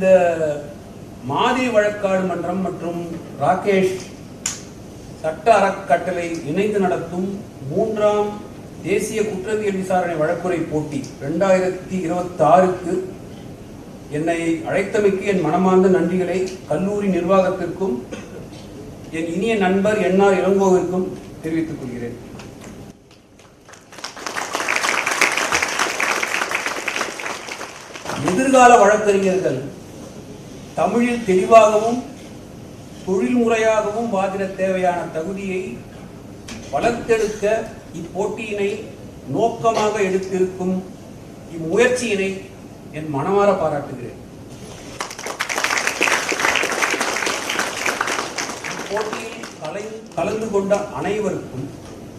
இந்த மாதிரி வழக்காடு மன்றம் மற்றும் ராகேஷ் சட்ட அறக்கட்டளை இணைந்து நடத்தும் 3ஆம் தேசிய குற்றவியல் விசாரணை வழக்குரை போட்டி 2026க்கு என்னை அழைத்தமைக்கு என் மனமார்ந்த நன்றிகளை கல்லூரி நிர்வாகத்திற்கும் என் இனிய நண்பர் என்ஆர் இளங்கோவிற்கும் தெரிவித்துக் கொள்கிறேன். எதிர்கால வழக்கறிஞர்கள் தமிழில் தெளிவாகவும் தொழில்முறையாகவும் வாதிட தேவையான தகுதியை வளர்த்தெடுக்க இப்போட்டியினை நோக்கமாக எடுத்திருக்கும் இம்முயற்சியினை என் மனமாற பாராட்டுகிறேன். இப்போட்டியில் கலந்து கொண்ட அனைவருக்கும்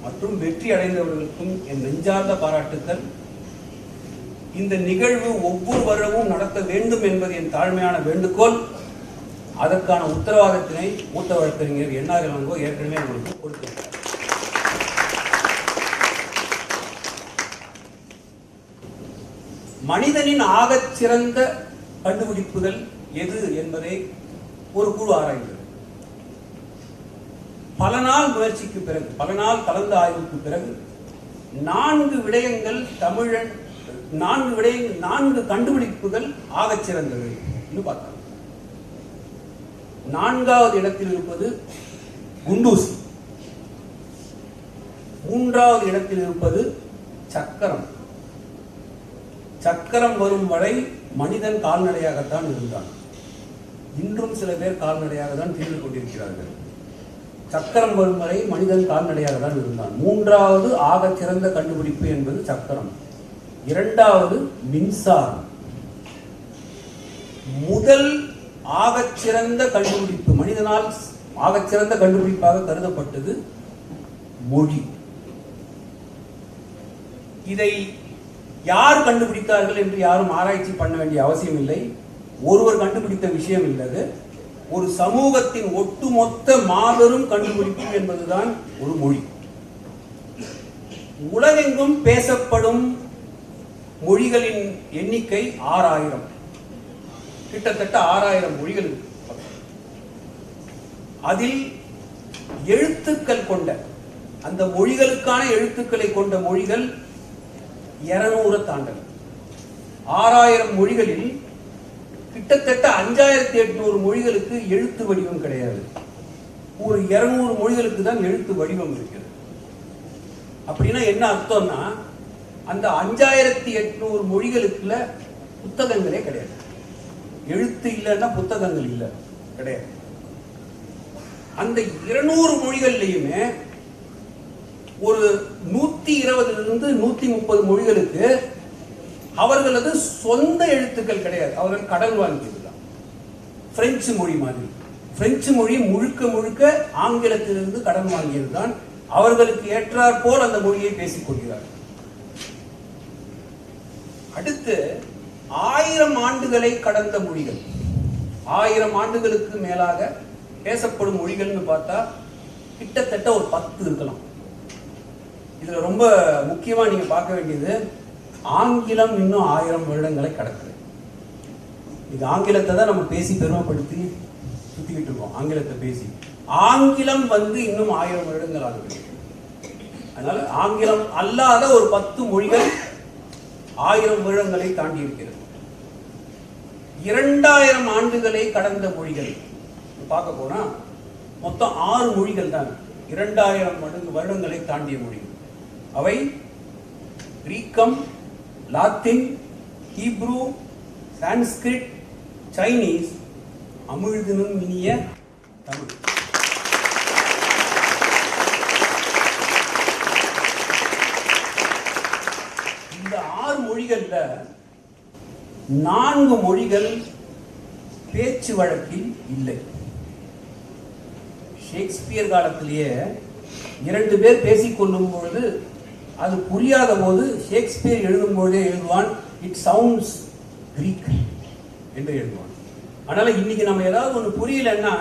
மற்றும் வெற்றி அடைந்தவர்களுக்கும் என் நெஞ்சார்ந்த பாராட்டுக்கள். இந்த நிகழ்வு ஒவ்வொரு வருடமும் நடத்த வேண்டும் என்பது என் தாழ்மையான வேண்டுகோள். அதற்கான உத்தரவாதத்தினை மூத்த வழக்கறிஞர் என்ஆர் இளங்கோ ஏற்கனவே உங்களுக்கு கொடுத்திருக்கிறார். மனிதனின் ஆகச் சிறந்த கண்டுபிடிப்புகள் எது என்பதை ஒரு குழு ஆராய்ந்தது. பல நாள் முயற்சிக்கு பிறகு, பல நாள் கலந்த ஆய்வுக்கு பிறகு 4 விடயங்கள் தமிழன் 4 கண்டுபிடிப்புகள் ஆகச் சிறந்தது என்று பார்த்தாங்க. 4வது இடத்தில் இருப்பது குண்டூசி, 3வது இடத்தில் இருப்பது சக்கரம். சக்கரம் வரும் வரை மனிதன் கால்நடையாகத்தான் இருந்தான். இன்றும் சில பேர் கால்நடையாக தான் தீர்ந்து கொண்டிருக்கிறார்கள். சக்கரம் வரும் வரை மனிதன் கால்நடையாக தான் இருந்தான். 3வது ஆகச் சிறந்த கண்டுபிடிப்பு என்பது சக்கரம். 2வது மின்சாரம். முதல் ஆகச்சிறந்த கண்டுபிடிப்பு, மனிதனால் ஆகச்சிறந்த கண்டுபிடிப்பாக கருதப்பட்டது மொழி. இதை யார் கண்டுபிடித்தார்கள் என்று யாரும் ஆராய்ச்சி பண்ண வேண்டிய அவசியம் இல்லை. ஒருவர் கண்டுபிடித்த விஷயம் இல்லது. ஒரு சமூகத்தின் ஒட்டுமொத்த மாபெரும் கண்டுபிடிப்பு என்பதுதான் ஒரு மொழி. உலகெங்கும் பேசப்படும் மொழிகளின் எண்ணிக்கை 6000, கிட்டத்தட்ட 6000 மொழிகள். அதில் எழுத்துக்கள் கொண்ட, அந்த மொழிகளுக்கான எழுத்துக்களை கொண்ட மொழிகள் 200 தாண்டல். 6000 மொழிகளில் கிட்டத்தட்ட 5800 மொழிகளுக்கு எழுத்து வடிவம் கிடையாது. ஒரு 200 மொழிகளுக்கு தான் எழுத்து வடிவம் இருக்கிறது. அப்படின்னா என்ன அர்த்தம்னா, அந்த 5800 மொழிகளுக்குள்ள புத்தகங்களே கிடையாது. எழுத்து இல்லைன்னா புத்தகங்கள் இல்லை, கிடையாது. அந்த 200 மொழிகள்லையுமே ஒரு 120 130 மொழிகளுக்கு அவர்களது சொந்த எழுத்துக்கள் கிடையாது. அவர்கள் கடன் வாங்கியதுதான். பிரெஞ்சு மொழி மாதிரி, பிரெஞ்சு மொழி முழுக்க ஆங்கிலத்திலிருந்து கடன் வாங்கியதுதான். அவர்களுக்கு ஏற்றாற் போல் அந்த மொழியை பேசிக் கொள்கிறார்கள். அடுத்து 1000 ஆண்டுகளை கடந்த மொழிகள், 1000 ஆண்டுகளுக்கு மேலாக பேசப்படும் மொழிகள்னு பார்த்தா கிட்டத்தட்ட ஒரு 10 இருக்கலாம். இதுல ரொம்ப முக்கியமா நீங்க பார்க்க வேண்டியது, ஆங்கிலம் இன்னும் 1000 வருடங்களை கடக்குது. இது ஆங்கிலத்தை தான் நம்ம பேசி பெருமைப்படுத்தி சுத்திக்கிட்டு இருக்கோம். ஆங்கிலத்தை பேசி ஆங்கிலம் இன்னும் 1000 வருடங்கள் ஆகுது. அதனால ஆங்கிலம் அல்லாத ஒரு 10 மொழிகள் 1000 வருடங்களை தாண்டி இருக்கிறது. 2000 ஆண்டுகளை கடந்த மொழிகள் பார்க்க போனா மொத்தம் 6 மொழிகள் தான் 2000 வருடங்களை தாண்டிய மொழிகள். அவை கிரீக்கம், லாத்தின், ஹீப்ரு, சான்ஸ்கிரிட், சைனீஸ், அமிழ்தினும் இனிய தமிழ். இந்த 6 மொழிகள்ல 4 மொழிகள் பேச்சு வழக்கில் இல்லை. ஷேக்ஸ்பியர் காலத்திலேயே 2 பேர் பேசிக்கொள்ளும் பொழுது அது புரியாத போது ஷேக்ஸ்பியர் எழுதும் பொழுதே எழுதுவான், இட் சவுண்ட்ஸ் கிரீக் என்று எழுதுவான். அதனால இன்னைக்கு நம்ம ஏதாவது ஒன்று புரியலன்னா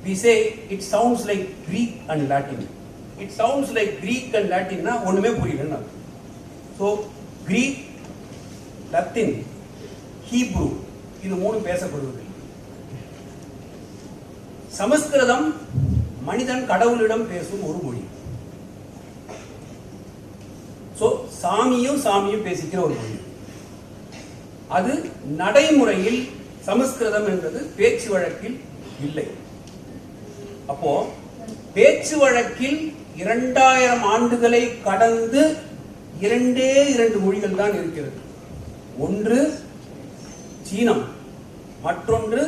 we say it sounds like Greek and Latin. It sounds like Greek and Latin னா ஒண்ணுமே புரியலன்னா. So Greek, Latin, Hebrew இது 3 பேசப்படுவதில்லை. சமஸ்கிருதம் மனிதன் கடவுளிடம் பேசும் ஒரு மொழி. சாமியும் பேசிக்கிற ஒரு மொழி. அது நடைமுறையில் சமஸ்கிருதம் என்பது பேச்சு வழக்கில் இல்லை. அப்போ பேச்சு வழக்கில் 2000 ஆண்டுகளை கடந்து 2 மொழிகள் தான் இருக்கிறது. ஒன்று சீனம், மற்றொன்று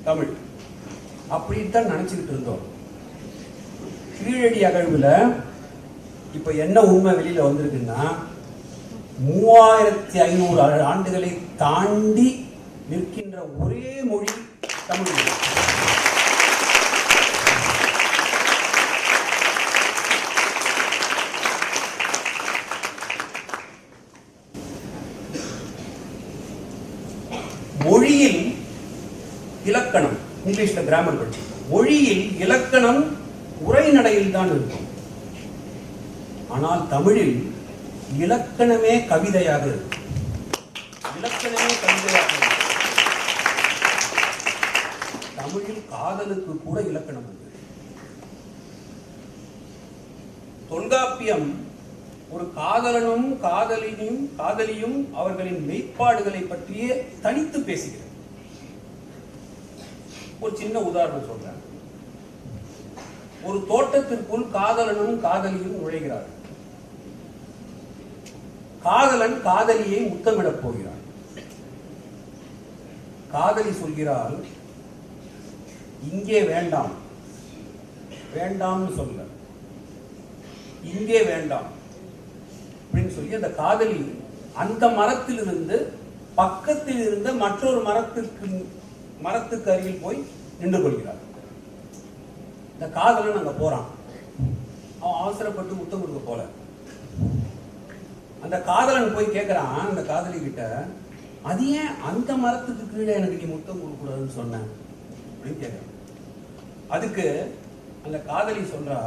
தமிழ். அப்படித்தான் நினைச்சுக்கிட்டு இருந்தோம். கீழடி அகழ்வுல இப்ப என்ன உண்மை வெளியில வந்திருக்குன்னா 3500 ஆண்டுகளை தாண்டி நிற்கின்ற ஒரே மொழி தமிழ் மொழி. மொழியில் இலக்கணம், இங்கிலீஷ்ல கிராமர் படிச்சு, மொழியில் இலக்கணம் உரைநடையில் தான் இருக்கும். ஆனால் தமிழில் இலக்கணமே கவிதையாக இருக்கும். தமிழில் காதலுக்கு கூட இலக்கணம் உண்டு. தொல்காப்பியம் ஒரு காதலனும் காதலியும் அவர்களின் மெய்ப்பாடுகளை பற்றியே தனித்து பேசுகிறது. ஒரு சின்ன உதாரணம் சொல்றேன். ஒரு தோட்டத்திற்குள் காதலனும் காதலியும் நுழைகிறார்கள். காதலன் காதலியை முத்தமிடப் போகிறான். காதலி சொல்கிறாள், இங்கே வேண்டாம், வேண்டாம்னு சொல்ல, இங்கே வேண்டாம் அப்படின்னு சொல்லி அந்த காதலி அந்த மரத்திலிருந்து பக்கத்தில் இருந்த மற்றொரு மரத்துக்கு அருகில் போய் நின்று கொள்கிறார். இந்த காதலன் அங்க போறான். அவன் அவசரப்பட்டு முத்தம் கொடுக்க போல. அந்த காதலன் போய் கேட்கிறான் அந்த காதலி கிட்ட, அது ஏன் அந்த மரத்துக்கு கீழே எனக்கு நீ முத்தம் கொடுக்க கூடாதுன்னு சொன்ன அப்படின்னு கேட்கிறான். அதுக்கு அந்த காதலி சொல்றா,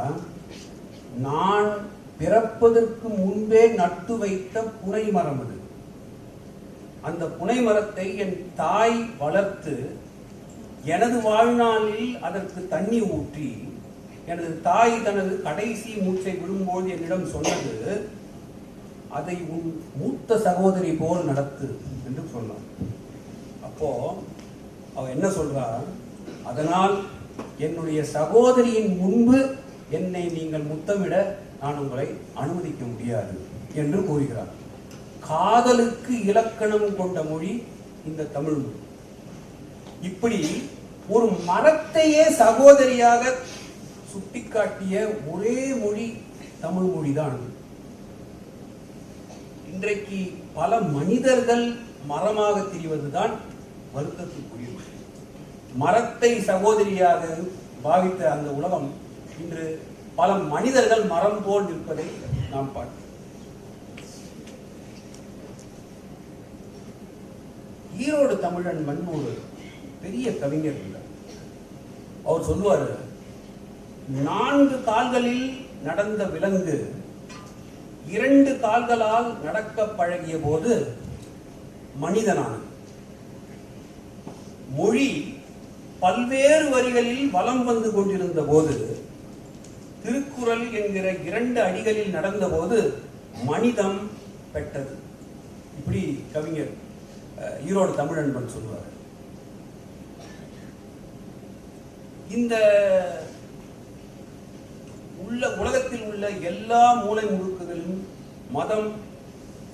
நான் பிறப்பதற்கு முன்பே நட்டு வைத்த புனை மரம் அது. அந்த புனை மரத்தை என் தாய் வளர்த்து எனது வாழ்நாளில் அதற்கு தண்ணி ஊற்றி எனது தாய் தனது கடைசி மூச்சை விடும்போது என்னிடம் சொன்னது, அதை உன் மூத்த சகோதரி போல் நடத்து என்று சொன்னான். அப்போ அவ என்ன சொல்றா, அதனால் என்னுடைய சகோதரியின் முன்பு என்னை நீங்கள் முத்தமிட நான் உங்களை அனுமதிக்க முடியாது என்று கூறுகிறார். காதலுக்கு இலக்கணம் கொண்ட மொழி இந்த தமிழ் மொழி. இப்படி ஒரு மரத்தையே சகோதரியாக சுட்டிக்காட்டிய ஒரே மொழி தமிழ் மொழிதான். இன்றைக்கு பல மனிதர்கள் மரமாக திரிவதுதான் வருத்தத்துக்குரிய. மரத்தை சகோதரியாக பாவித்த அந்த உலகம் இன்று பல மனிதர்கள் மரம் போல் நிற்பதை நாம் பார்க்கிறோம். ஈரோடு தமிழன் மண்மூடு பெரிய கவிஞர் இருந்தார். அவர் சொல்லுவாரு, 4 கால்களில் நடந்த விலங்கு 2 கால்களால் நடக்க பழகிய போது மனிதனானது. மொழி பல்வேறு வரிகளில் வலம் வந்து கொண்டிருந்த போது, திருக்குறள் என்கிற 2 அடிகளில் நடந்த போது மனிதம் பெற்றது. இப்படி கவிஞர் ஈரோடு தமிழன்பன் சொல்வார். இந்த உலகத்தில் உள்ள எல்லா மூலை முடுக்குகளும் மதம்,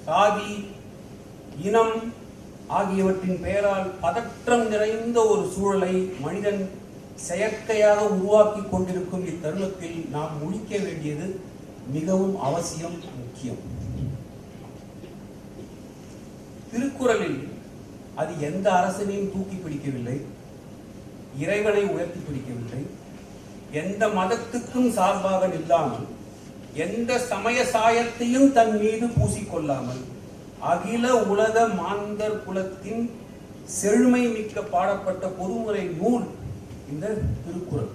சாதி, இனம் ஆகியவற்றின் பெயரால் பதற்றம் நிறைந்த ஒரு சூழலை மனிதன் செயற்கையாக உருவாக்கி கொண்டிருக்கும் இத்தருணத்தில் நாம் முழிக்க வேண்டியது மிகவும் அவசியம், முக்கியம். திருக்குறளில் அது எந்த அரசனையும் தூக்கி பிடிக்கவில்லை, இறைவனை உயர்த்தி பிடிக்கவில்லை, எந்த மதத்துக்கும் சார்பாக நில்லாமல், எந்த சமய சாயத்தையும் தன் மீது பூசிக்கொள்ளாமல், அகில உலக மாந்தர் குலத்தின் செழுமை மிக்க பாடப்பட்ட பொதுமுறை நூல் இந்த திருக்குறள்.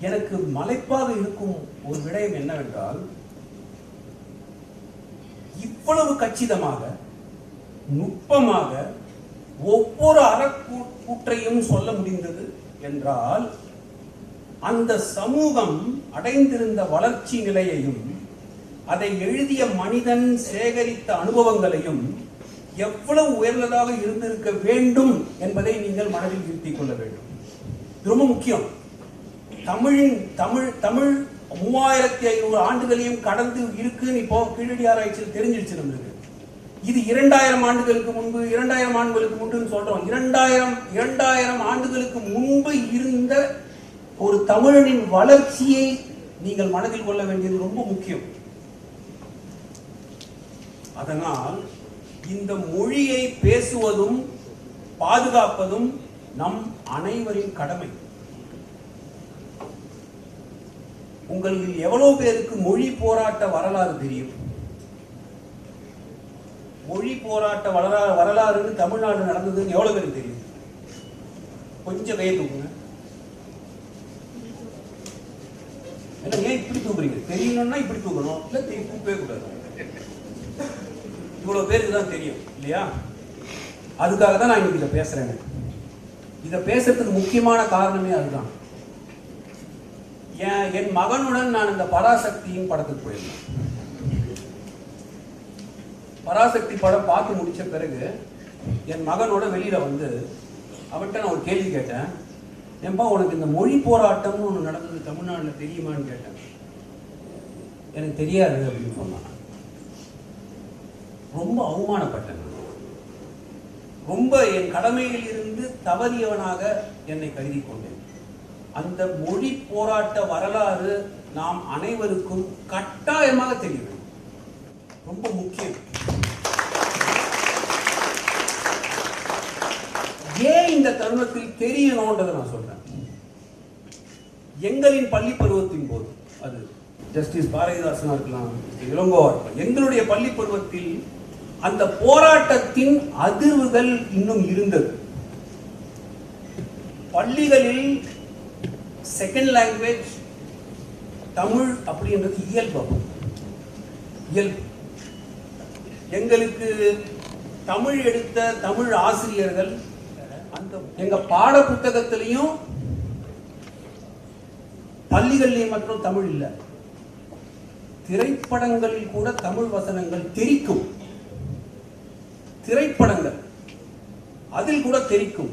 எனக்கு மலைப்பாக இருக்கும் ஒரு விடயம் என்னவென்றால், இவ்வளவு கச்சிதமாக, நுட்பமாக, ஒவ்வொரு அறக்கூற்றையும் சொல்ல முடிந்தது என்றால் அந்த சமூகம் அடைந்திருந்த வளர்ச்சி நிலையையும் அதை எழுதிய மனிதன் சேகரித்த அனுபவங்களையும் எவ்வளவு உயர்ந்ததாக இருந்திருக்க வேண்டும் என்பதை நீங்கள் மனதில் இருத்திக் கொள்ள வேண்டும். ரொம்ப முக்கியம். தமிழ் 3500 ஆண்டுகளையும் கடந்து இருக்குன்னு இப்போ கீழடி ஆராய்ச்சியில் தெரிஞ்சிருச்சு நம்மளுக்கு. இது 2000 ஆண்டுகளுக்கு முன்பு 2000 ஆண்டுகளுக்கு முன்புன்னு சொல்றோம். 2000 ஆண்டுகளுக்கு முன்பு இருந்த ஒரு தமிழனின் வளர்ச்சியை நீங்கள் மனதில் கொள்ள வேண்டியது ரொம்ப முக்கியம். அதனால் இந்த மொழியை பேசுவதும் பாதுகாப்பதும் நம் அனைவரின் கடமை. உங்களுக்கு எவ்வளவு பேருக்கு மொழி போராட்ட வரலாறு தெரியும்? மொழி போராட்ட வரலாறுன்னு தமிழ்நாடு நடந்ததுன்னு எவ்வளவு பேருக்கு தெரியும்? கொஞ்சம் கையை தூக்குங்க. ஏன் இப்படி தூக்குறீங்க? தெரியணும்னா இப்படி தூக்கணும், இல்ல தூக்கவே கூடாது. இவ்வளவு பேருக்கு தான் தெரியும் இல்லையா? அதுக்காக தான் நான் இதை பேசுறேன். இதை பேசுறதுக்கு முக்கியமான காரணமே அதுதான். என் மகனுடன் நான் இந்த பராசக்தியின் படத்துக்கு போயிருந்தேன். பராசக்தி படம் பார்த்து முடிச்ச பிறகு என் மகனோட வெளியில வந்து அவன்கிட்ட நான் ஒரு கேள்வி கேட்டேன். ஏன்பா உனக்கு இந்த மொழி போராட்டம்னு ஒன்று நடந்தது தமிழ்நாட்டில் தெரியுமான்னு கேட்டேன். எனக்கு தெரியாது அப்படின்னு சொன்னான். ரொம்ப அவமானப்பட்டேன். ரொம்ப என் கடமையில் இருந்து தவறியவனாக என்னை கருதி கொண்டேன். அந்த மொழி போராட்ட வரலாறு நாம் அனைவருக்கும் கட்டாயமாக தெரிய வேண்டும். ரொம்ப முக்கியம். ஏன் இந்த தருணத்தில் தெரியணும்ன்றதை நான் சொல்றேன். எங்களின் பள்ளி பருவத்தின் போது, அது ஜஸ்டிஸ் பாரதிதாசனா இருக்கலாம், இளங்கோவா இருக்கலாம், எங்களுடைய பள்ளி பருவத்தில் அந்த போராட்டத்தின் அதிர்வுகள் இன்னும் இருந்தது. பள்ளிகளில் செகண்ட் லாங்குவேஜ் தமிழ் அப்படின்றது இயல்பு. எங்களுக்கு தமிழ் எடுத்த தமிழ் ஆசிரியர்கள் அந்த எங்க பாட புத்தகத்திலையும் பள்ளிகளில் மற்றும் தமிழ் இல்ல. திரைப்படங்களில் கூட தமிழ் வசனங்கள் தெரிக்கும். திரைப்படங்கள் அதில் கூட தெரிக்கும்.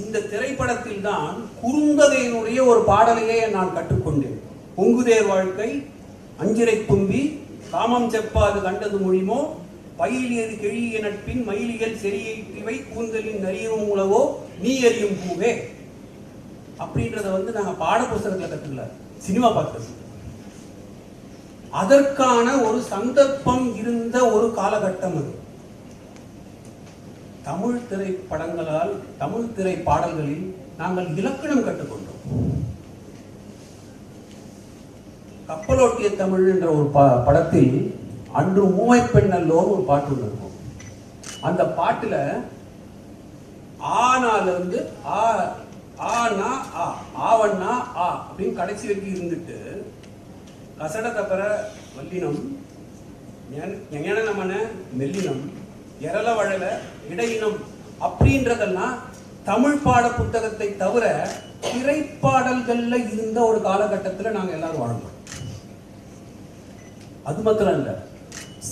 இந்த திரைப்படத்தில் தான் குறுந்தகையினுடைய ஒரு பாடலையே நான் கற்றுக்கொண்டேன். பொங்குதேர் வாழ்க்கை, அஞ்சிரை தும்பி, காமம் செப்பாது கண்டது மொழிமோ, பயிலியது கெழிய நட்பின் மயிலியல் செறியை திவை கூந்தலின் நரியவும் உளவோ நீ அறியும் பூவே அப்படின்றத நாங்க பாட புத்தகத்துல கற்றுக்கல, சினிமா பார்த்தது. அதற்கான ஒரு சந்தர்ப்பம் இருந்த ஒரு காலகட்டம் அது. தமிழ் திரைப்படங்களால், தமிழ் திரை பாடல்களில் நாங்கள் இலக்கணம் கற்றுக்கொண்டோம். கப்பலோட்டிய தமிழ் என்ற ஒரு படத்தில் அன்று ஊமை பெண் அல்லோன்னு ஒரு பாட்டு இருக்கும். அந்த பாட்டுல ஆனால இருந்து ஆனா ஆவண்ணா ஆ அப்படின்னு கடைசி வரைக்கும் இருந்துட்டு கசட தப்பற வல்லினம் ஞானமன மெல்லினம் எரள வழல இடையினம் அப்படின்றதெல்லாம் தமிழ் பாட புத்தகத்தை தவிர திரைப்பாடல்கள்ல இருந்த ஒரு காலகட்டத்தில் நாங்க எல்லாரும் வாழ்ந்தோம். அது மாத்திரம் இல்ல,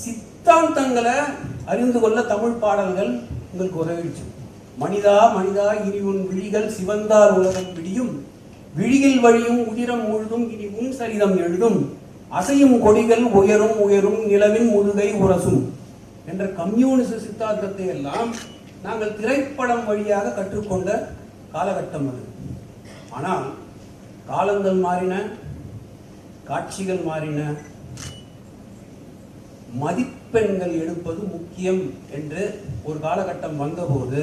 சித்தாந்தங்களை அறிந்து கொள்ள தமிழ் பாடல்கள் உங்களுக்கு உதவிச்சு. மனிதா மனிதா இனி உன் விழிகள் சிவந்தார் உலகம் விடியும், விழியில் வழியும் உதிரம் முழுதும் இனி உன் சரிதம் எழுதும், அசையும் கொடிகள் உயரும் உயரும் நிலவின் முதுகை உரசும் என்ற கம்யூனிச சித்தாந்தத்தை எல்லாம் நாங்கள் திரைப்படம் வழியாக கற்றுக்கொண்ட காலகட்டம் அது. ஆனால் காலங்கள் மாறின, காட்சிகள் மாறின, மதிப்பெண்கள் எடுப்பது முக்கியம் என்று ஒரு காலகட்டம் வந்தபோது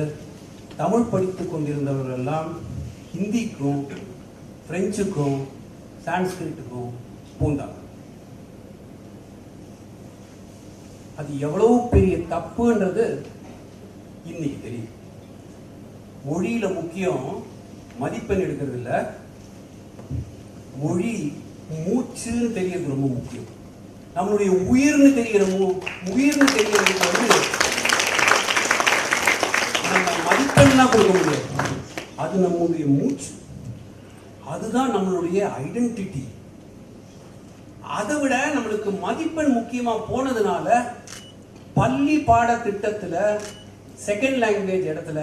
தமிழ் படித்துக் கொண்டிருந்தவர்கள் எல்லாம் ஹிந்திக்கும் பிரெஞ்சுக்கும் சான்ஸ்கிரிட்டுக்கும் பூந்தாங்க. அது எவ்வளவு பெரிய தப்புன்றது இன்னைக்கு தெரியும். மொழியில முக்கியம் மதிப்பெண் எடுக்கிறது இல்ல, மொழி மூச்சுன்னு தெரியறது ரொம்ப முக்கியம். நம்மளுடைய உயிர்னு தெரியறது வேணா கொடுக்க முடியாது. அது நம்முடைய மூச்சு, அதுதான் நம்மளுடைய ஐடென்டிட்டி. அதை விட நம்மளுக்கு மதிப்பெண் முக்கியமா போனதுனால பள்ளி பாட திட்டத்துல செகண்ட் லாங்குவேஜ் இடத்துல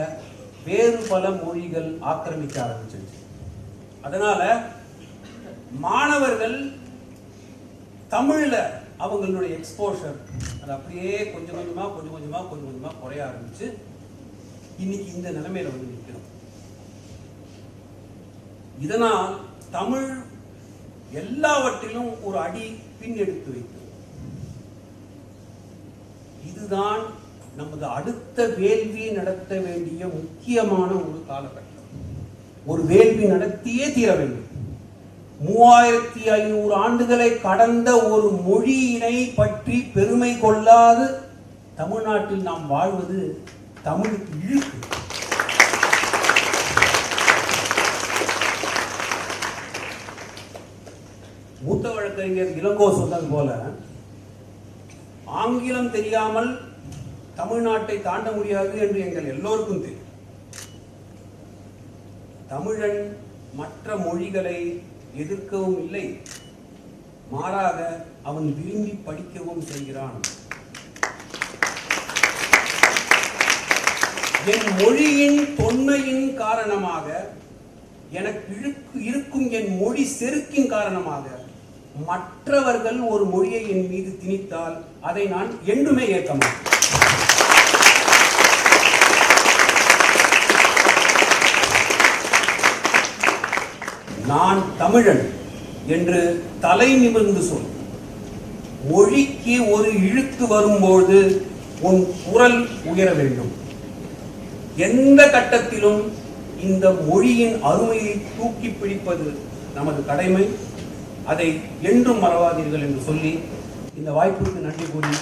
வேறு பல மொழிகள் ஆக்கிரமிக்க ஆரம்பிச்சிருச்சு. அதனால மாணவர்கள் தமிழ்ல அவங்களுடைய எக்ஸ்போஷர் அது அப்படியே கொஞ்சம் கொஞ்சமா குறைய ஆரம்பிச்சு இன்னைக்கு இந்த நிலைமையில வந்து நிற்கிறோம். இதனால் தமிழ் எல்லாவற்றிலும் ஒரு அடி பின் எடுத்து வைக்கும். இதுதான் நமது அடுத்த வேள்வி நடத்த வேண்டிய முக்கியமான ஒரு காலகட்டம். ஒரு வேள்வி நடத்தியே தீர வேண்டும். 3500 ஆண்டுகளை கடந்த ஒரு மொழியினை பற்றி பெருமை கொள்ளாது தமிழ்நாட்டில் நாம் வாழ்வது தமிழுக்கு இழுக்கு. மூத்த வழக்கறிஞர் இளங்கோ சொன்னது போல ஆங்கிலம் தெரியாமல் தமிழ்நாட்டை தாண்ட முடியாது என்று எங்கள் எல்லோருக்கும் தெரியும். தமிழன் மற்ற மொழிகளை எதிர்க்கவும் இல்லை, மாறாக அவன் விரும்பி படிக்கவும் செய்கிறான். என் மொழியின் தொன்மையின் காரணமாக, எனக்கு இருக்கும் என் மொழி செருக்கின் காரணமாக மற்றவர்கள் ஒரு மொழியை என் மீது திணித்தால் அதை நான் என்றுமே ஏற்க மாட்டேன். நான் தமிழன் என்று தலை நிமிர்ந்து சொல். மொழிக்கு ஒரு இழுக்கு வரும்போது உன் குரல் உயர வேண்டும். எந்த கட்டத்திலும் இந்த மொழியின் அருமையை தூக்கி பிடிப்பது நமது கடமை. அதை என்றும் மறவாதீர்கள் என்று சொல்லி இந்த வாய்ப்புக்கு நன்றி கூறி